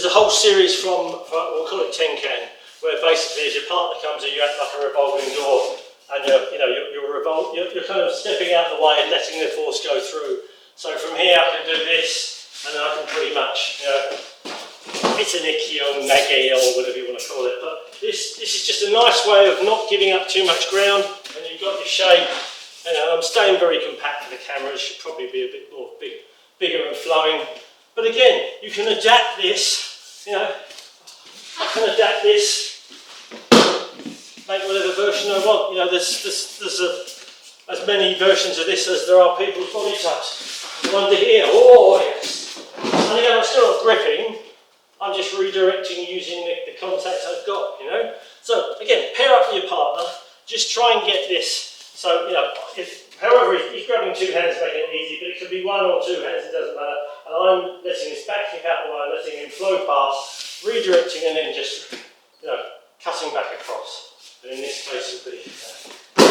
a whole series from we'll call it 10 can, where basically as your partner comes in, you act like a revolving door, and you're kind of stepping out of the way and letting the force go through. So from here I can do this, and then I can pretty much, it's an KOYU-NAGE or whatever you want to call it, but this is just a nice way of not giving up too much ground, and you've got your shape. I'm staying very compact for the camera. It should probably be a bit more bigger and flowing. But again, you can adapt this, I can adapt this, make whatever version I want. There's as many versions of this as there are people's body types. The one here, oh yes. And again, I'm still not gripping, I'm just redirecting using the contacts I've got, So again, pair up with your partner, just try and get this. So, however, he's grabbing two hands, making it easy, but it could be one or two hands, it doesn't matter. And I'm letting this backing out the way, letting him flow past, redirecting, and then just, cutting back across. And in this case, it would be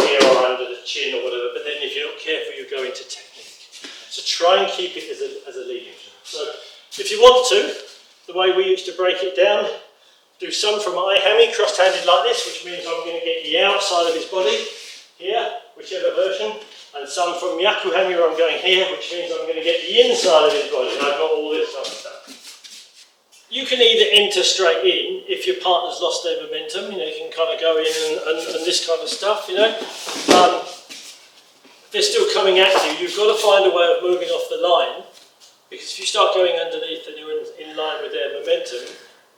here or under the chin or whatever, but then if you're not careful, you go into technique. So try and keep it as a leading job. So, if you want to, the way we used to break it down, do some from I-hammy, cross-handed like this, which means I'm going to get the outside of his body, here, whichever version, and some from Yaku-hammy where I'm going here, which means I'm going to get the inside of his body, and I've got all this type of stuff. You can either enter straight in if your partner's lost their momentum, you can kind of go in and this kind of stuff, if they're still coming at you, you've got to find a way of moving off the line, because if you start going underneath and you're in line with their momentum,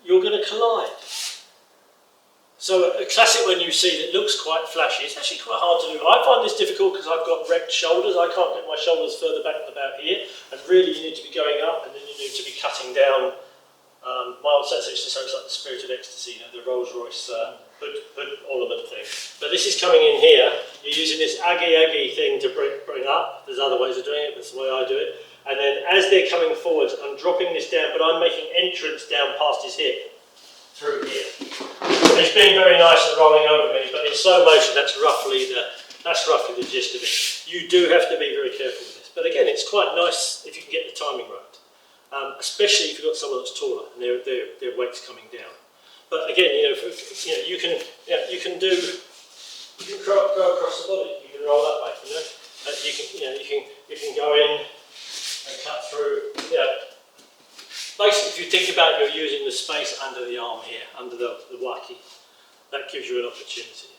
you're going to collide. So a classic one you see that looks quite flashy, it's actually quite hard to do. I find this difficult because I've got wrecked shoulders. I can't get my shoulders further back than about here, and really you need to be going up and then you need to be cutting down. My old sensei used to say it's like the Spirit of Ecstasy, the Rolls Royce hood ornament thing. But this is coming in here, you're using this agi thing to bring up. There's other ways of doing it, that's the way I do it. And then as they're coming forwards, I'm dropping this down, but I'm making entrance down past his hip. Through here. It's been very nice and rolling over me, but in slow motion that's roughly the gist of it. You do have to be very careful with this. But again, it's quite nice if you can get the timing right. Especially if you've got someone that's taller and their weight's coming down. But again, you can go across the body, you can roll that way, you can go in and cut through, Basically, if you think about it, you're using the space under the arm here, under the waki. That gives you an opportunity.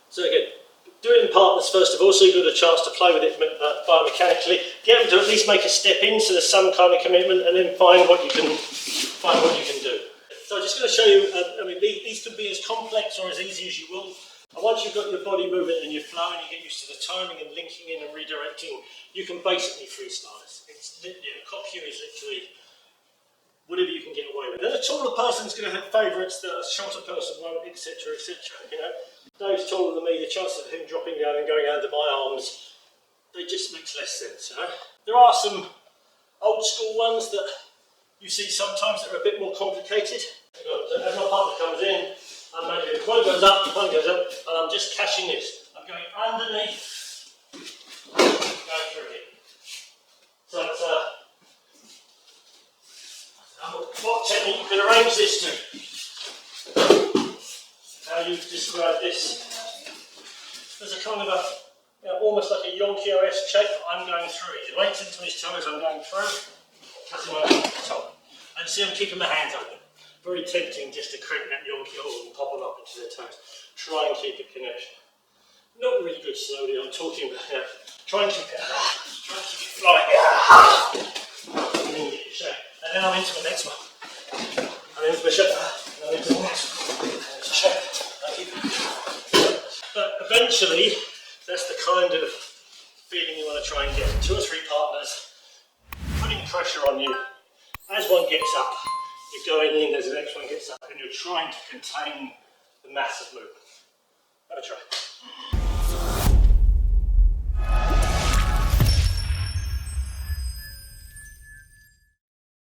So again, do it in partners first of all, so you've got a chance to play with it biomechanically. Get them to at least make a step in, so there's some kind of commitment, and then find what you can do. So I'm just going to show you. These can be as complex or as easy as you will. And once you've got your body moving and you're flowing, you get used to the timing and linking in and redirecting. You can basically freestyle this. KOKU is literally whatever you can get away with. And a taller person's going to have favourites that a shorter person won't, etc., etc. Dave's taller than me, the chance of him dropping down and going under my arms, it just makes less sense. There are some old school ones that you see sometimes that are a bit more complicated. So as my partner comes in, I'm making one goes up, and I'm just catching this. I'm going underneath, going through here. So it's what technique you can arrange this to? How you describe this? There's a kind of almost like a Yonki-esque shape I'm going through. He waits into his toes, I'm going through, cutting my top. And see I'm keeping my hands open. Very tempting just to crank that Yonki and pop them up into their toes. Try and keep it connection. Not really good slowly, I'm talking about try and keep it flowing. And then you get your shape. And then I'm into the next one. I'm into my shape. And I'm into the next one. And it's a shape. But eventually, that's the kind of feeling you want to try and get. 2 or 3 partners putting pressure on you. As one gets up, you're going in, as the next one gets up, and you're trying to contain the massive movement. Have a try.